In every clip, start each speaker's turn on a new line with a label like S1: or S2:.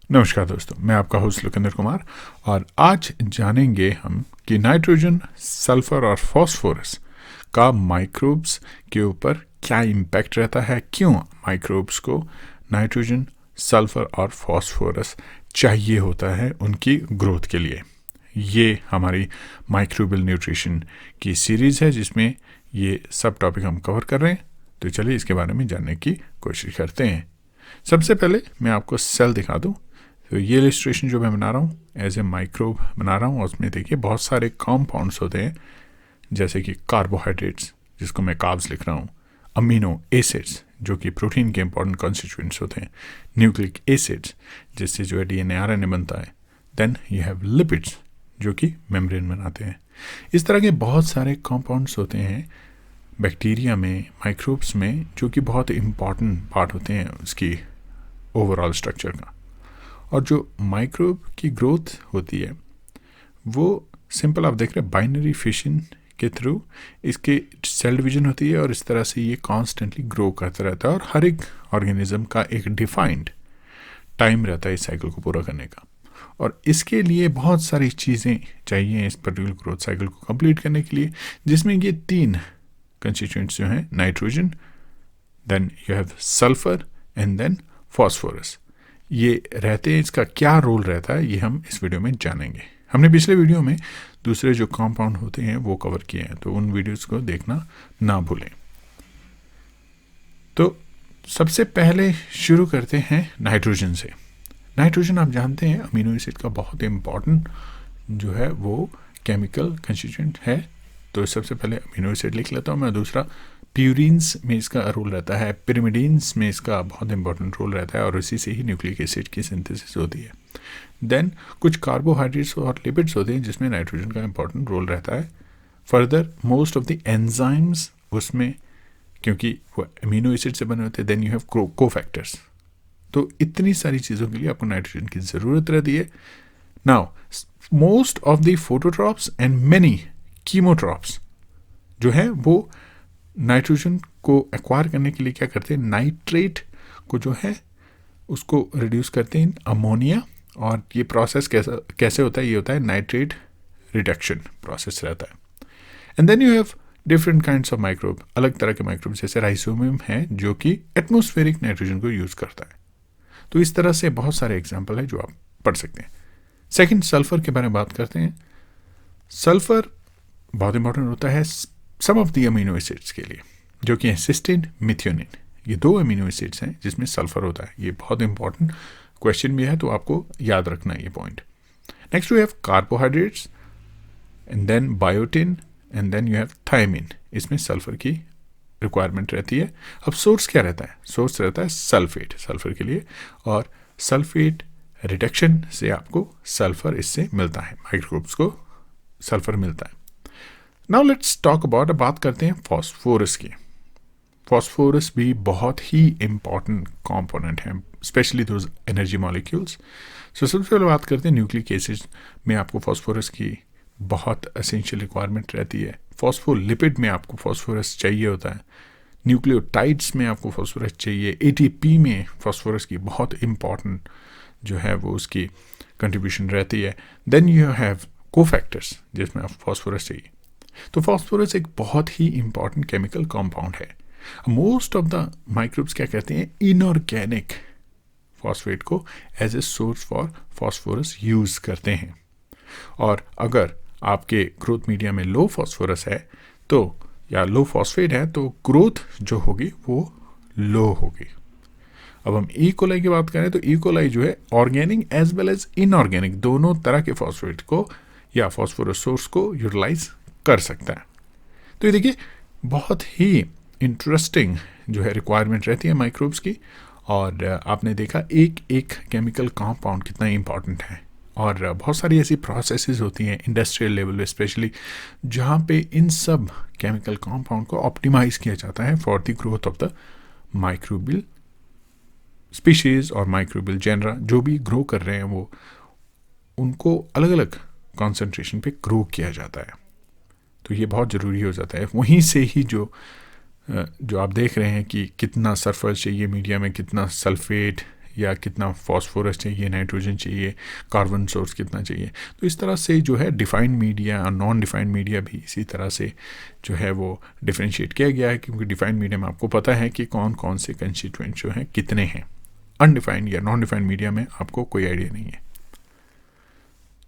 S1: नमस्कार दोस्तों, मैं आपका होस्ट लुकेंद्र कुमार और आज जानेंगे हम कि नाइट्रोजन, सल्फर और फास्फोरस का माइक्रोब्स के ऊपर क्या इम्पैक्ट रहता है, क्यों माइक्रोब्स को नाइट्रोजन, सल्फर और फास्फोरस चाहिए होता है उनकी ग्रोथ के लिए। ये हमारी माइक्रोबियल न्यूट्रिशन की सीरीज़ है जिसमें ये सब टॉपिक हम कवर कर रहे हैं। तो चलिए इसके बारे में जानने की कोशिश करते हैं। सबसे पहले मैं आपको सेल दिखा दूं। तो ये इलस्ट्रेशन जो मैं बना रहा हूँ एज ए माइक्रोब बना रहा हूँ, उसमें देखिए बहुत सारे कंपाउंड्स होते हैं, जैसे कि कार्बोहाइड्रेट्स जिसको मैं कार्ब्स लिख रहा हूँ, अमीनो एसिड्स जो कि प्रोटीन के इंपॉर्टेंट कॉन्स्टिट्यूएंट्स होते हैं, न्यूक्लिक एसिड्स जिससे जो है डीएनए आरएनए बनता है, देन यू हैव लिपिड्स जो कि मेम्ब्रेन बनाते हैं। इस तरह के बहुत सारे कंपाउंड्स होते हैं बैक्टीरिया में, माइक्रोब्स में, जो कि बहुत इम्पॉर्टेंट पार्ट होते हैं उसकी ओवरऑल स्ट्रक्चर का। और जो माइक्रोब की ग्रोथ होती है वो सिंपल आप देख रहे हैं बाइनरी फिशन के थ्रू इसके सेल डिवीजन होती है और इस तरह से ये कॉन्स्टेंटली ग्रो करता रहता है और हर एक ऑर्गेनिज्म का एक डिफाइंड टाइम रहता है इस साइकिल को पूरा करने का। और इसके लिए बहुत सारी चीज़ें चाहिए इस पर्टिकुलर ग्रोथ साइकिल को कंप्लीट करने के लिए, जिसमें ये 3 कंस्टिट्यूएंट्स जो हैं, nitrogen, then you have sulphur and then phosphorus, ये रहते हैं। इसका क्या रोल रहता है ये हम इस वीडियो में जानेंगे। हमने पिछले वीडियो में दूसरे जो कंपाउंड होते हैं वो कवर किए हैं, तो उन वीडियोस को देखना ना भूलें। तो सबसे पहले शुरू करते हैं नाइट्रोजन से। नाइट्रोजन आप जानते हैं अमीनो एसिड का बहुत इम्पॉर्टेंट जो है वो केमिकल कंस्टिट्यूएंट है। तो सबसे पहले अमीनो एसिड लिख लेता हूँ मैं। दूसरा, प्यूरिन्स में इसका रोल रहता है, पिरिमिडीन्स में इसका बहुत इंपॉर्टेंट रोल रहता है और इसी से ही न्यूक्लिक एसिड की सिंथेसिस होती है। देन कुछ कार्बोहाइड्रेट्स और लिपिड्स होते हैं जिसमें नाइट्रोजन का इंपॉर्टेंट रोल रहता है। Further most of the enzymes उसमें, क्योंकि वो अमीनो एसिड से बने होते हैं, देन यू हैव कोफैक्टर्स। तो इतनी सारी चीज़ों के लिए आपको नाइट्रोजन की ज़रूरत रहती है। Now most of the phototrophs and many chemotrophs जो है वो नाइट्रोजन को एक्वायर करने के लिए क्या करते हैं, नाइट्रेट को जो है उसको रिड्यूस करते हैं अमोनिया। और ये प्रोसेस कैसे होता है, ये होता है नाइट्रेट रिडक्शन प्रोसेस रहता है। And then you have different kinds of microbe, अलग तरह के माइक्रोब जैसे राइजोबियम है जो कि एटमॉस्फेरिक नाइट्रोजन को यूज़ करता है। तो इस तरह से बहुत सारे एग्जाम्पल है जो आप पढ़ सकते हैं। सेकेंड, सल्फर के बारे में बात करते हैं। सल्फर बहुत इंपॉर्टेंट होता है सम ऑफ द अमीनो एसिड्स के लिए, जो कि है सिस्टीन, मिथियोनिन। ये 2 अमीनो एसिड्स हैं जिसमें सल्फर होता है। ये बहुत इंपॉर्टेंट क्वेश्चन भी है, तो आपको याद रखना है ये point. Next you have carbohydrates and then biotin and then you have thiamine. इसमें सल्फर की रिक्वायरमेंट रहती है। अब सोर्स क्या रहता है, सोर्स रहता है सल्फेट सल्फर के लिए, और सल्फेट रिडक्शन से आपको सल्फर इससे मिलता है, माइक्रोब्स को सल्फर मिलता है। नाउ लेट्स टॉक अबाउट, बात करते हैं फास्फोरस की। फास्फोरस भी बहुत ही इंपॉर्टेंट कंपोनेंट है, स्पेशली दोज एनर्जी मॉलिक्यूल्स। सो सबसे पहले बात करते हैं न्यूक्लिक एसिड में आपको फास्फोरस की बहुत एसेंशियल रिक्वायरमेंट रहती है। फॉस्फोलिपिड में आपको फास्फोरस चाहिए होता है। न्यूक्लियोटाइड्स में आपको फास्फोरस चाहिए। एटीपी में फास्फोरस की बहुत इंपॉर्टेंट जो है वो उसकी कंट्रीब्यूशन रहती है। देन यू हैव कोफैक्टर्स जिसमें आप फास्फोरस चाहिए। तो फास्फोरस एक बहुत ही इंपॉर्टेंट केमिकल कंपाउंड है। मोस्ट ऑफ द माइक्रोब्स क्या कहते हैं, इनऑर्गेनिक फॉस्फेट को as a source for phosphorus use करते हैं। और अगर आपके ग्रोथ मीडिया में लो फास्फोरस है तो, या लो फॉस्फेट है, तो ग्रोथ जो होगी वो लो होगी। अब हम ई कोलाई की बात करें तो ई कोलाई जो है organic as well as inorganic दोनों तरह के फॉस्फेट को या फॉस्फोरस सोर्स को यूटिलाइज कर सकता है। तो ये देखिए बहुत ही इंटरेस्टिंग जो है रिक्वायरमेंट रहती है माइक्रोब्स की। और आपने देखा एक एक केमिकल कंपाउंड कितना इंपॉर्टेंट है। और बहुत सारी ऐसी प्रोसेसेस होती हैं इंडस्ट्रियल लेवल पे स्पेशली, जहाँ पे इन सब केमिकल कंपाउंड को ऑप्टिमाइज किया जाता है for the growth of the microbial species और माइक्रोबियल जेनरा। जो भी ग्रो कर रहे हैं वो उनको अलग अलग कॉन्सेंट्रेशन पे ग्रो किया जाता है। तो ये बहुत ज़रूरी हो जाता है। वहीं से ही जो आप देख रहे हैं कि कितना सल्फर चाहिए मीडिया में, कितना सल्फेट या कितना फॉस्फोरस चाहिए, नाइट्रोजन चाहिए, कार्बन सोर्स कितना चाहिए। तो इस तरह से जो है डिफाइंड मीडिया और नॉन डिफाइंड मीडिया भी इसी तरह से जो है वो डिफ्रेंशिएट किया गया है, क्योंकि डिफाइंड मीडिया में आपको पता है कि कौन कौन से कंस्टिट्यूएंट जो हैं कितने हैं। अनडिफाइंड या नॉन डिफाइंड मीडिया में आपको कोई आइडिया नहीं है।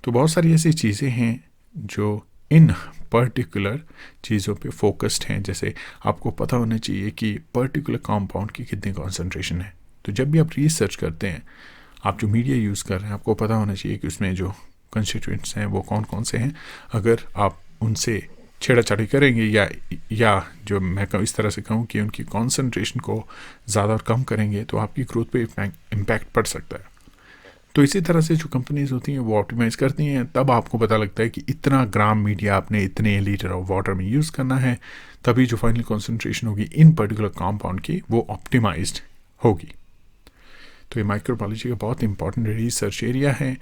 S1: तो बहुत सारी ऐसी चीज़ें हैं जो इन पर्टिकुलर चीज़ों पे फोकस्ड हैं। जैसे आपको पता होना चाहिए कि पर्टिकुलर कंपाउंड की कितनी कॉन्सेंट्रेशन है। तो जब भी आप रिसर्च करते हैं, आप जो मीडिया यूज़ कर रहे हैं, आपको पता होना चाहिए कि उसमें जो कंस्टिट्यूएंट्स हैं वो कौन कौन से हैं। अगर आप उनसे छेड़ाछाड़ी करेंगे या जो मैं इस तरह से कहूँ कि उनकी कॉन्सेंट्रेशन को ज़्यादा और कम करेंगे, तो आपकी ग्रोथ पे इम्पैक्ट पड़ सकता है। तो इसी तरह से जो कंपनीज होती हैं वो ऑप्टिमाइज़ करती हैं। तब आपको पता लगता है कि इतना ग्राम मीडिया आपने इतने लीटर ऑफ वाटर में यूज़ करना है, तभी जो फाइनल कॉन्सेंट्रेशन होगी इन पर्टिकुलर कंपाउंड की वो ऑप्टिमाइज्ड होगी। तो ये माइक्रोबायोलॉजी का बहुत इंपॉर्टेंट रिसर्च एरिया है,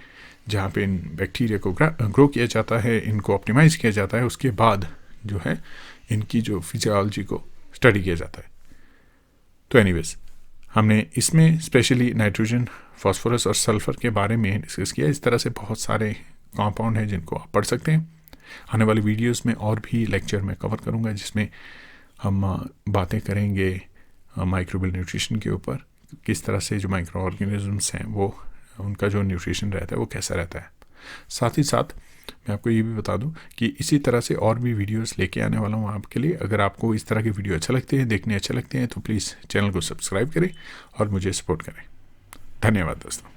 S1: जहाँ पे इन बैक्टीरिया को ग्रो किया जाता है, इनको ऑप्टिमाइज़ किया जाता है, उसके बाद जो है इनकी जो फिजियोलॉजी को स्टडी किया जाता है। तो एनीवेज, हमने इसमें स्पेशली नाइट्रोजन, फास्फोरस और सल्फ़र के बारे में डिस्कस किया। इस तरह से बहुत सारे कंपाउंड हैं जिनको आप पढ़ सकते हैं। आने वाली वीडियोस में और भी लेक्चर मैं कवर करूंगा, जिसमें हम बातें करेंगे माइक्रोबियल न्यूट्रिशन के ऊपर, किस तरह से जो माइक्रो ऑर्गेनिजम्स हैं वो उनका जो न्यूट्रिशन रहता है वो कैसा रहता है। साथ ही साथ मैं आपको ये भी बता दूं कि इसी तरह से और भी वीडियोस लेके आने वाला हूँ आपके लिए। अगर आपको इस तरह के वीडियो अच्छे लगते हैं, देखने अच्छे लगते हैं, तो प्लीज़ चैनल को सब्सक्राइब करें और मुझे सपोर्ट करें। धन्यवाद दोस्तों।